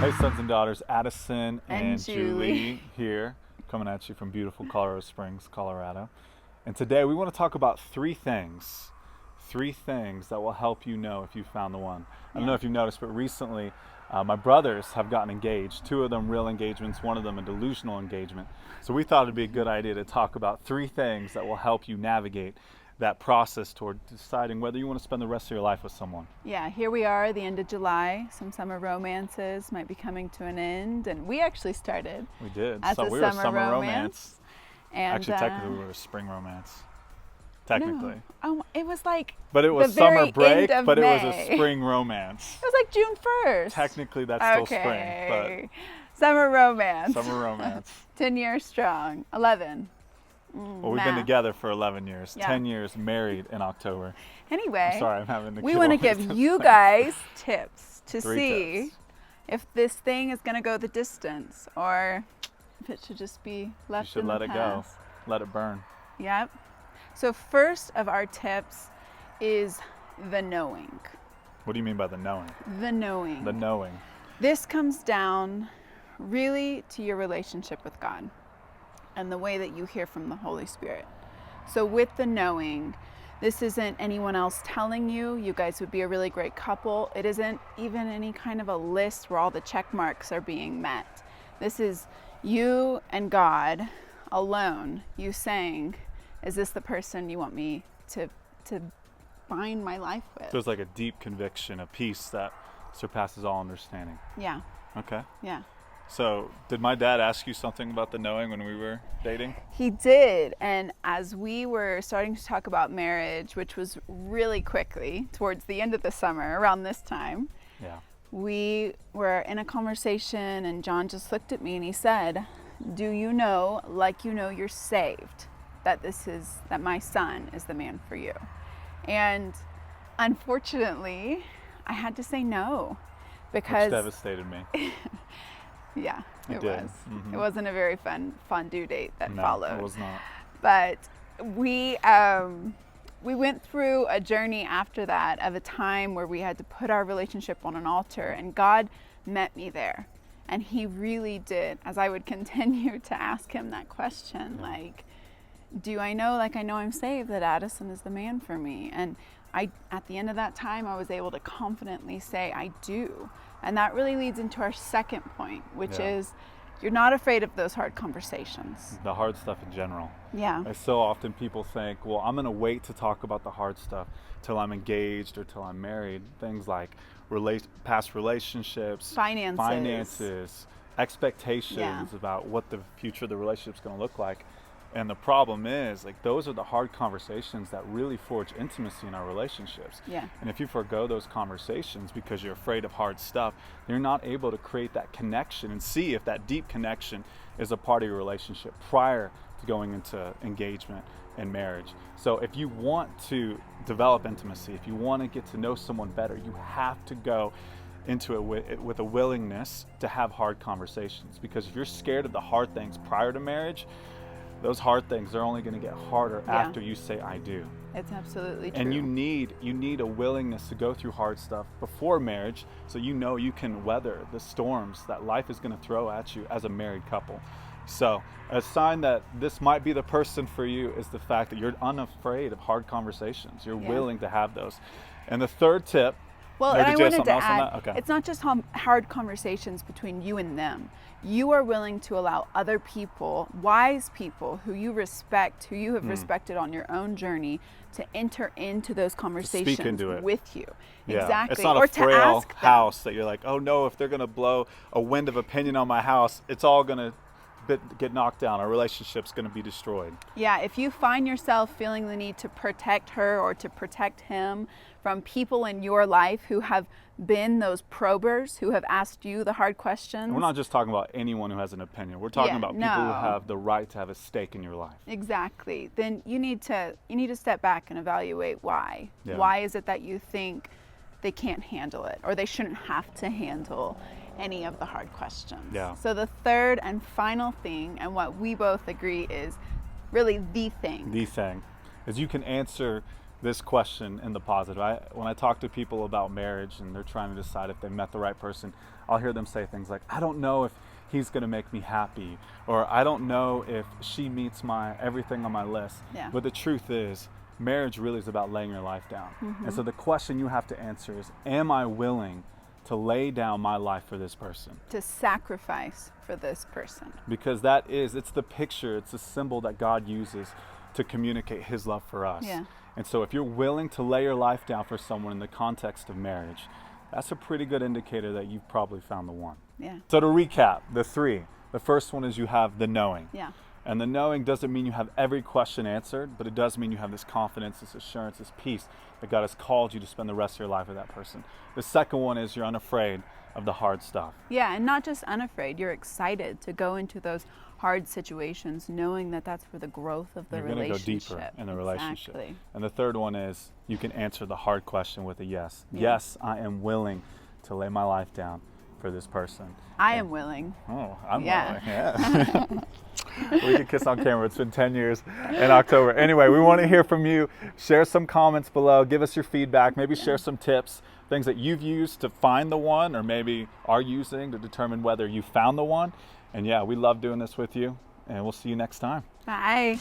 Hey, sons and daughters, Addison And Julie here, coming at you from beautiful Colorado Springs, Colorado. And today we want to talk about three things that will help you know if you found the one. I don't know if you've noticed, but recently my brothers have gotten engaged. Two of them real engagements, one of them a delusional engagement. So we thought it'd be a good idea to talk about three things that will help you navigate that process toward deciding whether you want to spend the rest of your life with someone. Yeah, here we are, the end of July. Some summer romances might be coming to an end, and we actually started. We did. As So a we were summer romance. And Actually, technically, we were a spring romance. Technically. No. It was like But it was the very summer break, end of but it was May. a spring romance. It was like June 1st. Technically, that's still spring, Okay. Summer romance. but summer romance. 10 years strong. 11. Well, we've been together for 11 years. Yeah. 10 years married in October. Anyway, I'm sorry, I'm having the we want to give you guys tips to see if this thing is going to go the distance or if it should just be left You should in let the it past. go. Let it burn. Yep. So first of our tips is the knowing. What do you mean by the knowing? The knowing. The knowing. This comes down really to your relationship with God and the way that you hear from the Holy Spirit. So with the knowing, this isn't anyone else telling you guys would be a really great couple. It isn't even any kind of a list where all the check marks are being met. This is you and God alone, you saying, is this the person you want me to bind my life with? So it's like a deep conviction, a peace that surpasses all understanding. Yeah. Okay. Yeah. So did my dad ask you something about the knowing when we were dating? He did, and as we were starting to talk about marriage, which was really quickly towards the end of the summer, around this time, Yeah. we were in a conversation and John just looked at me and he said, do you know, like you know you're saved, that my son is the man for you? And unfortunately, I had to say no, because Which devastated me. yeah, it did. was. Mm-hmm. It wasn't a very fun due date that No, followed. it was not. But we went through a journey after that of a time where we had to put our relationship on an altar, and God met me there. And he really did, as I would continue to ask him that question, like, do I know, like I know I'm saved, that Addison is the man for me? And at the end of that time, I was able to confidently say, I do. And that really leads into our second point, which is you're not afraid of those hard conversations. The hard stuff in general. Yeah. So often people think, well, I'm going to wait to talk about the hard stuff till I'm engaged or till I'm married. Things like past relationships, finances, expectations about what the future of the relationship's going to look like. And the problem is, like, those are the hard conversations that really forge intimacy in our relationships. Yeah. And if you forego those conversations because you're afraid of hard stuff, you're not able to create that connection and see if that deep connection is a part of your relationship prior to going into engagement and marriage. So if you want to develop intimacy, if you want to get to know someone better, you have to go into it with a willingness to have hard conversations. Because if you're scared of the hard things prior to marriage, those hard things are only going to get harder after you say I do. It's absolutely true. And you need a willingness to go through hard stuff before marriage, so you know you can weather the storms that life is going to throw at you as a married couple. So a sign that this might be the person for you is the fact that you're unafraid of hard conversations. You're willing to have those. And the third tip, well, and I wanted to add, Okay. It's not just hard conversations between you and them. You are willing to allow other people, wise people who you respect, who you have respected on your own journey, to enter into those conversations with you. Yeah. Exactly. It's not or a frail to ask house that you're like, oh no, if they're going to blow a wind of opinion on my house, it's all going to get knocked down. Our relationship's going to be destroyed. Yeah, if you find yourself feeling the need to protect her or to protect him from people in your life who have been those probers, who have asked you the hard questions. And we're not just talking about anyone who has an opinion. We're talking about people who have the right to have a stake in your life. Exactly. Then you need to step back and evaluate why. Yeah. Why is it that you think they can't handle it, or they shouldn't have to handle any of the hard questions? Yeah. So the third and final thing, and what we both agree is really the thing. The thing is, you can answer this question in the positive. When I talk to people about marriage and they're trying to decide if they met the right person, I'll hear them say things like, I don't know if he's going to make me happy, or I don't know if she meets everything on my list. Yeah. But the truth is, marriage really is about laying your life down. And so the question you have to answer is, am I willing to lay down my life for this person? To sacrifice for this person. Because it's the picture, it's the symbol that God uses to communicate his love for us. Yeah. And so if you're willing to lay your life down for someone in the context of marriage, that's a pretty good indicator that you've probably found the one. Yeah. So to recap, the three. The first one is you have the knowing. Yeah. And the knowing doesn't mean you have every question answered, but it does mean you have this confidence, this assurance, this peace that God has called you to spend the rest of your life with that person. The second one is you're unafraid of the hard stuff. Yeah, and not just unafraid, you're excited to go into those hard situations knowing that that's for the growth of the relationship. You're going to go deeper in the relationship. Exactly. And the third one is you can answer the hard question with a yes. Yeah. Yes, I am willing to lay my life down for this person. I am willing. Oh, I'm willing. Yeah. We can kiss on camera. It's been 10 years in October. Anyway, we want to hear from you. Share some comments below. Give us your feedback. Maybe share some tips, things that you've used to find the one, or maybe are using to determine whether you found the one. And yeah, we love doing this with you, and we'll see you next time. Bye.